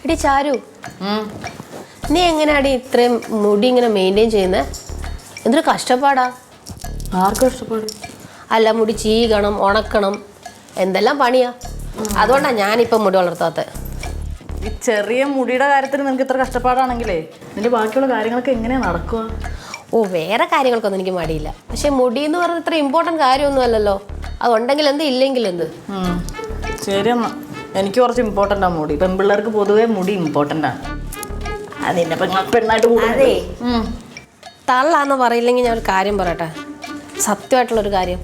എടി ചാരു, നീ എങ്ങനെയാടി ഇത്രയും മുടി ഇങ്ങനെ മെയിൻറ്റെയിൻ ചെയ്യുന്നത്? എന്തൊരു കഷ്ടപ്പാടാ. ആർക്കും കഷ്ടപ്പാട്? അല്ല, മുടി ചീകണം, ഉണക്കണം, എന്തെല്ലാം പണിയാ. അതുകൊണ്ടാണ് ഞാനിപ്പം മുടി വളർത്താത്ത. ഈ ചെറിയ മുടിയുടെ കാര്യത്തിൽ നിനക്ക് ഇത്ര കഷ്ടപ്പാടാണെങ്കിലേ നിന്റെ ബാക്കിയുള്ള കാര്യങ്ങളൊക്കെ എങ്ങനെയാ നടക്കുക? ഓ, വേറെ കാര്യങ്ങൾക്കൊന്നും എനിക്ക് മടിയില്ല. പക്ഷെ മുടി എന്ന് പറഞ്ഞാൽ ഇത്ര ഇമ്പോർട്ടൻറ്റ് കാര്യമൊന്നും അല്ലല്ലോ. അതുണ്ടെങ്കിൽ എന്ത്, ഇല്ലെങ്കിൽ എന്ത്. ശരിയെന്നാ, എനിക്ക് കുറച്ച് ഇമ്പോർട്ടൻ്റ് ആണ് മുടി. പെൺപിള്ളേർക്ക് പൊതുവേ മുടി ഇമ്പോർട്ടൻ്റ് ആണ്. അതിന്റെ പെണ്ണായിട്ട് അതെ, തള്ളാന്ന് പറയില്ലെങ്കിൽ ഞാൻ ഒരു കാര്യം പറയട്ടെ, സത്യമായിട്ടുള്ളൊരു കാര്യം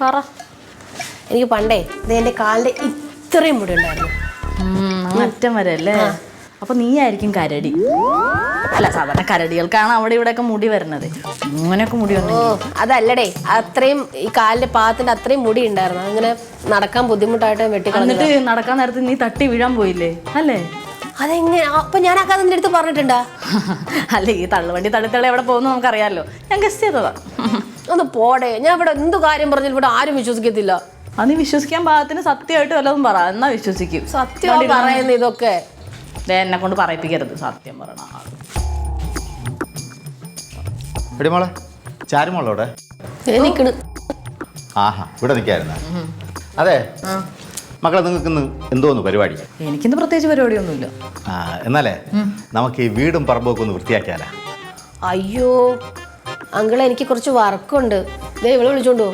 പറ. എനിക്ക് പണ്ടേ ഇത് എൻ്റെ കാലിൻ്റെ ഇത്രയും മുടി ഉണ്ടായിരുന്നു. അറ്റം വരെ അല്ലേ? അപ്പൊ നീ ആയിരിക്കും കരടി. അല്ല, സാധാരണ കരടികൾക്കാണ് അവിടെ ഇവിടെയൊക്കെ മുടി വരുന്നത്. ഇങ്ങനെയൊക്കെ മുടി വന്നു. ഓ, അതല്ലടേ, അത്രയും ഈ കാലിന്റെ പാദത്തിന്റെ അത്രയും മുടി ഉണ്ടായിരുന്നു. അങ്ങനെ നടക്കാൻ ബുദ്ധിമുട്ടായിട്ട് വെട്ടിക്കളഞ്ഞിട്ട്. എന്നിട്ട് നടക്കാൻ നേരത്ത് നീ തട്ടി വീഴാൻ പോയില്ലേ? അല്ലേ? അതെങ്ങനെ? അപ്പൊ ഞാൻ ആ കഥ നിന്റെ അടുത്ത് പറഞ്ഞിട്ടുണ്ടാ? അല്ല, ഈ തള്ളുവണ്ടി തള്ളിത്തള്ളി എവിടെ പോകുന്നു നമുക്കറിയാലോ. ഞാൻ ഗസ്റ്റ് ചെയ്തതാ. ഒന്ന് പോടെ, ഞാൻ ഇവിടെ എന്ത് കാര്യം പറഞ്ഞാലും ഇവിടെ ആരും വിശ്വസിക്കത്തില്ല. അത് നീ വിശ്വസിക്കാൻ പാകത്തിന് സത്യമായിട്ട് വല്ലതും പറ, എന്നാ വിശ്വസിക്കും. സത്യം പറയുന്ന ഇതൊക്കെ എന്നെ കൊണ്ട് പറയിപ്പിക്കരുത്, സത്യം പറയണ. എടിമോളെ, ചാരുമോളോടെ നിക്കണ്. ആഹാ, ഇവിടെ നിൽക്കായിരുന്ന. അതെ മക്കളെ, നിങ്ങൾക്ക് ഇന്ന് എന്തോന്ന് പരിപാടി? എനിക്കിന്ന് പ്രത്യേകിച്ച് പരിപാടിയൊന്നുമില്ല. എന്നാലേ നമുക്ക് ഈ വീടും പറമ്പൊക്കെ ഒന്ന് വൃത്തിയാക്കിയാലാ? അയ്യോ അങ്കിളെ, എനിക്ക് കുറച്ച് വർക്കുണ്ട്. ഇവിടെ വിളിച്ചോണ്ടോ?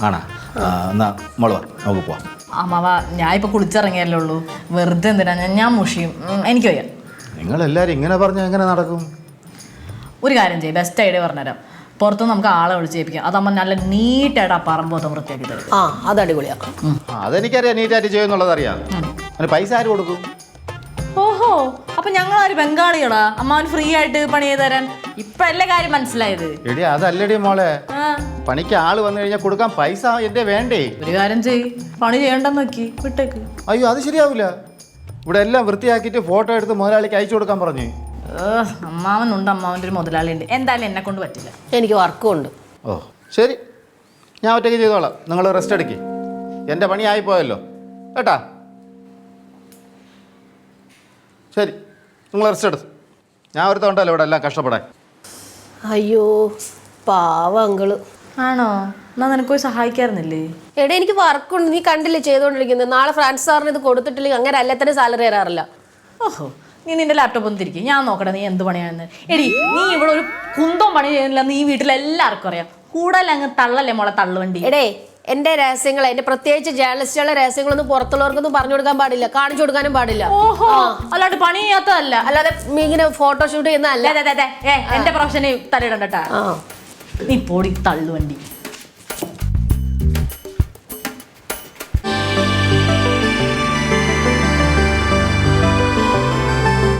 ആണാ? എന്നാ മോള് വാ, നമുക്ക് പോവാം. അമ്മാവ, ഞാൻ ഇപ്പൊ കുളിച്ചിറങ്ങിയല്ലേ ഉള്ളൂ. വെറുതെ എന്തിനാ? ഞാൻ മുഷിയും. എനിക്ക് വയ്യ. നിങ്ങളെല്ലാരും ഇങ്ങനെ പറഞ്ഞാൽ എങ്ങനെ നടക്കും? ഒരു കാര്യം ചെയ്യും, ബെസ്റ്റ് ഐഡിയ പറഞ്ഞുതരാം. പുറത്തുനിന്ന് നമുക്ക് ആളെ വിളിച്ചേൽപ്പിക്കാം. അതാകുമ്പോൾ നല്ല നീറ്റായിട്ട് ആ പറമ്പൊക്കെ വൃത്തിയാക്കി തരും. ആ, അത് അടിപൊളിയാ. അതെനിക്കറിയാം, നീറ്റായിട്ട് ചെയ്യുന്നുള്ളത് അറിയാം. അതിന് പൈസ ആര് കൊടുക്കും? ഓഹോ, അപ്പൊ ഞങ്ങളൊരു ബംഗാളികളാ അമ്മാവൻ ഫ്രീ ആയിട്ട് പണി ചെയ്ത് തരാൻ? ഇപ്പൊ എല്ലാ കാര്യം മനസ്സിലായത്. എടി അതല്ലടി മോളെ, പണിക്ക് ആള് വന്നു കഴിഞ്ഞാൽ കൊടുക്കാൻ പൈസ എന്റെ വേണ്ടേ? ഒരു കാര്യം ചെയ്യ്, പണി ചെയ്യണ്ടെന്ന് നോക്കി വിട്ടേക്ക്. അയ്യോ, അത് ശരിയാവില്ല. ഇവിടെ എല്ലാം വൃത്തിയാക്കിയിട്ട് ഫോട്ടോ എടുത്ത് മുതലാളിക്ക് അയച്ചു കൊടുക്കാൻ പറഞ്ഞു. അമ്മാവനുണ്ട്, അമ്മാവൻ്റെ ഒരു മുതലാളി ഉണ്ട്. എന്തായാലും എന്നെ കൊണ്ട് പറ്റില്ല. എനിക്ക് വർക്കും ഉണ്ട്. ഓ ശരി, ഞാൻ ഒറ്റയ്ക്ക് ചെയ്തോളാം. നിങ്ങൾ റെസ്റ്റ് എടുക്കി. എൻ്റെ പണി ആയിപ്പോയല്ലോ കേട്ടാ. ശരി, നിങ്ങൾ റെസ്റ്റ് എടുത്തു. ഞാൻ ഒരുത്തണ്ടല്ലോ ഇവിടെ എല്ലാം കഷ്ടപ്പെടാൻ. അയ്യോ പാവ അങ്കിള്. ആണോ? എന്നാ നിനക്ക് സഹായിക്കാറുന്നില്ലേ? എടേ, എനിക്ക് വർക്കുണ്ട്. നീ കണ്ടില്ലേ ചെയ്തോണ്ടിരിക്കുന്നത്? നാളെ ഫ്രാൻസ് സാറിന് ഇത് കൊടുത്തിട്ടില്ലെങ്കിൽ അങ്ങനെ അല്ലേ തന്നെ സാലറി തരാറില്ല. ഓഹോ, നീ നിന്റെ ലാപ്ടോപ്പ് ഒന്ന് തിരിക്കും. ഞാൻ നോക്കട്ടെ നീ എന്ത് പണിയാണെന്ന്. എടി, നീ ഇവിടെ ഒരു കുന്തം പണി ചെയ്യുന്നില്ലെന്ന് ഈ വീട്ടിലെല്ലാവർക്കും അറിയാം. കൂടുതൽ അങ്ങ് തള്ളല്ലേ മോളെ തള്ളുവണ്ടി. എടേ, എന്റെ രഹസ്യങ്ങൾ, എന്റെ പ്രത്യേകിച്ച് ജേർണലിസ്റ്റുകളുടെ രഹസ്യങ്ങളൊന്നും പുറത്തുള്ളവർക്കൊന്നും പറഞ്ഞു കൊടുക്കാൻ പാടില്ല, കാണിച്ചു കൊടുക്കാനും പാടില്ല. ഓഹോ, അല്ലാണ്ട് പണി ചെയ്യാത്തതല്ല. അല്ലാതെ ഇങ്ങനെ ഫോട്ടോഷൂട്ട് ചെയ്യുന്നതല്ല. എന്റെ പ്രൊഫഷനെ തലയിടണ്ടട്ടാ. നീ പോടി തള്ളുവണ്ടി.